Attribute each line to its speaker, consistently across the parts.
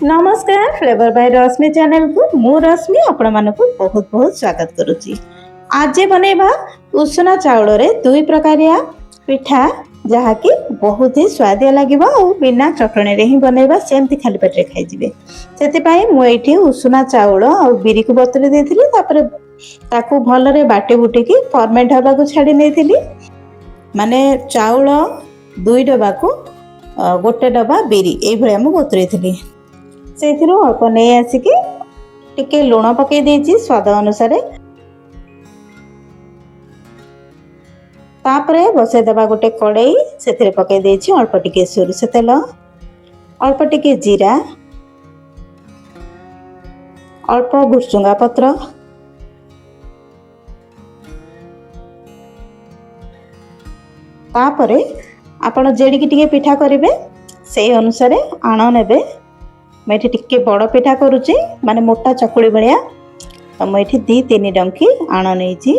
Speaker 1: नमस्कार flavour bye रश्मि channel को मु रश्मि आपण मानक बहुत बहुत स्वागत करुच्ची। आज बनैबा उषुना चाउल रे दुई प्रकारिया पिठा जहाँकि बहुत ही स्वादिया लगे और बिना चटणी रे ही बनैबा सेमती खाली पेटे खाई जिवे। सेति मु एठी उषुना चाउल और बिरी को बतुरी देथिली तापर ताकू भल रे बाटे बुटी की फर्मेंट हबा को छाडी नेथिली। माने चाउल दुई डबा को गोटे डबा बिरी ए भलिया मु बतुरी थिली। से अल्प नहीं आसिकी टिके लुण पकई देछि स्वाद अनुसार। तापरे बसई देबा गोटे कड़ई से पकई देछि अल्प टिके सोरिष तेल अल्प टिके जीरा अल्प भुर्सुंगा पत्र तापरे आपण जेडिकी टिके पिठा करिवे से अनुसार आण नेबे। मैं टिके बड़ पिठा करुच्ची माने मोटा चकुली भाया तो मुझे 2-3 डंकी आण नहीं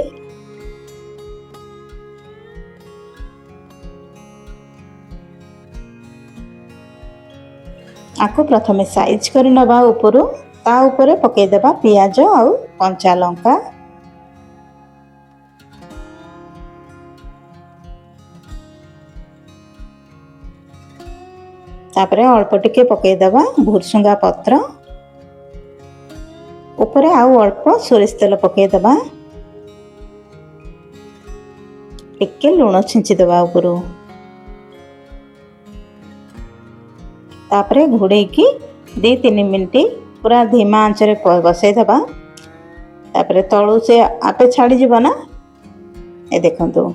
Speaker 1: आपको प्रथम साइज कर नवा उपरू ता ऊपर पकईदेवा पियाज आउ कंचा लंका तापरे अल्प टिके पकईदेवा भुर्सुंगा पत्र ऊपर आउ अल्प सोरिष तेल पकईदेवा टिके लुण छिंचिदेवा उपरू तापरे घोड़े की 2-3 मिनिट पूरा धीमा आंच रे बसईदेवा। तापरे तळु से आपे छाड़ी जीव ना ए देखंतु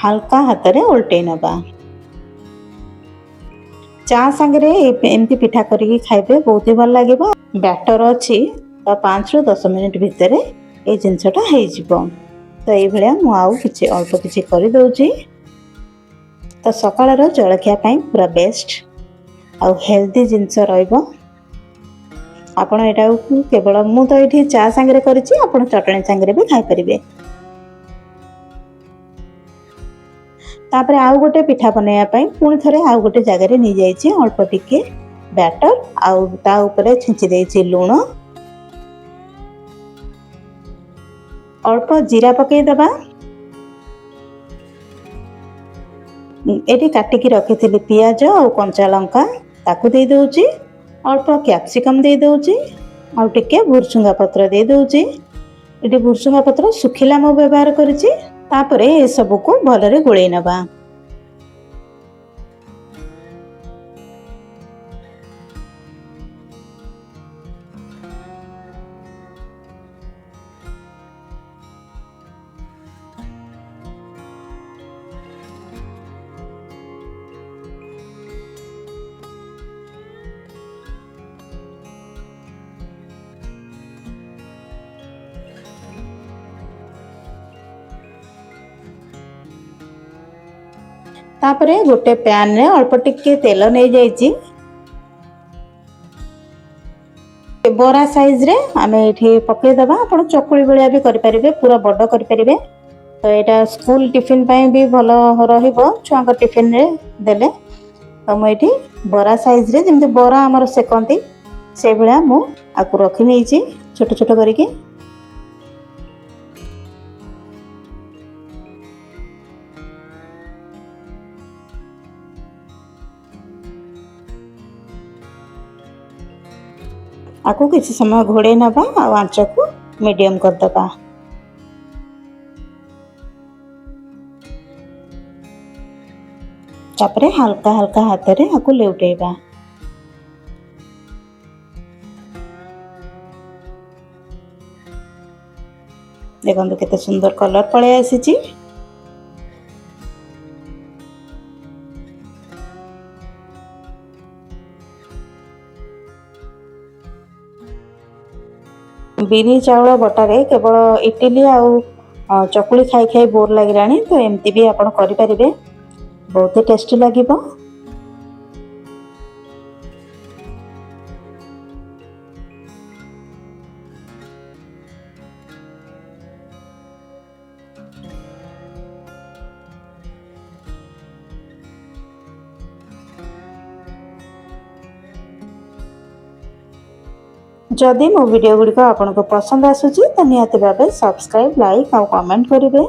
Speaker 1: हल्का हाथ रे उल्टे नबा। चा संगे एमती पिठा करके खाइबे बहुत ही भल लगे। बैटर अच्छी तो 5-10 मिनिट भितर ये जिनसटा हो तो ये मुझे अल्प किसी कर दौची तो सकाळ जलखिया पूरा बेस्ट आउ हेल्दी जिनस आपण एटा केवल मु तो ये चा संगे कर चटणी संगे भी खाई पारे। तापर आउ गोटे पिठा बनैया पुणी थरे आउ गोटे जगह नहीं जाइए अल्प टिके बैटर आउ ता ऊपर छिंची देछि लुण अल्प जीरा पकई दबा। एटी काटिकी रखिथिली पियाज आउ कंचा लंका ताकू दे दउची अल्प कैप्सिकम दे दउची आउ टिके भुर्सुंगा पत्र दे दउची। एटी भुर्सुंगा पत्र सुखिला मो व्यवहार करिछि। तापरे ए सब को भलरे गोळेई नबा। तापरे गोटे पैन रे अल्प टिके तेल नहीं जाइए बरा साइज रे आमे एठी पकई दबा। आपण चकुली भलिया भी करि परिबे पूरा बड़ करि परिबे तो एटा स्कूल टिफिन पई भी भलो रहिबो छुआ टिफिन रे देले। तो मैं एठी बरा साइज रे जेमते बरा हमर सेकंती से भलिया मु आकु रखि नेछि छोट छोट करिके। आपको किसी समय घोड़े नबा और आंच को मीडियम कर दबा। तापरे हल्का हल्का हाथ रे आपको लेउटेबा। देखो केते सुंदर कलर पळे आसीची। बिरी चाउल बटारे केवल इडली आउ चकुली खाई खाई बोर लगे तो एमती भी आप करें बहुत ही टेस्टी लगे। जदि मो वीडियो गुड़िक आपको पसंद आसूची तो निहाती भाव सब्सक्राइब लाइक और कमेंट करेंगे।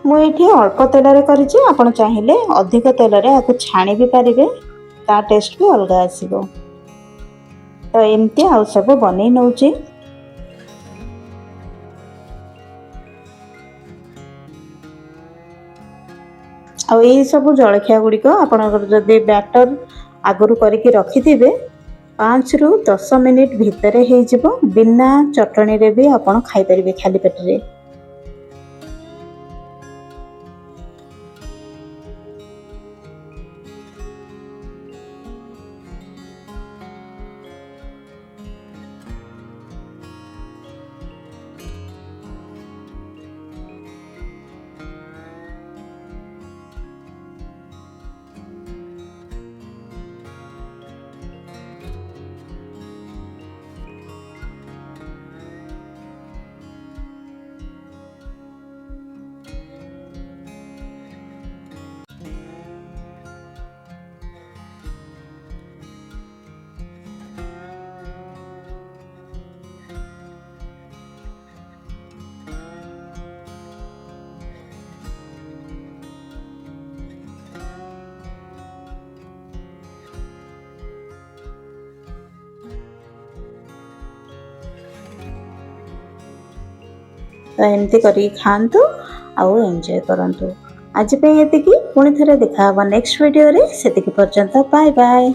Speaker 1: मुझे अल्प तेल करी आप चाहिए अधिक तेल आपको छाणी भी पारे ता टेस्ट भी अलग आसो। तो एमती आउ सब बन नौचे। आ यही सब जलखिया गुड़िक आपदी बैटर आगु करके रखिथे 5 ରୁ 10 मिनिट भितर हो बिना चटनी रे भी आप खाईपर खाली पेटे। तो एमती करी खातु आउ एंजॉय करंतु। आज पे ये पुणी थे देखा नेक्स्ट वीडियो रे, से पर्यंत बाय बाय।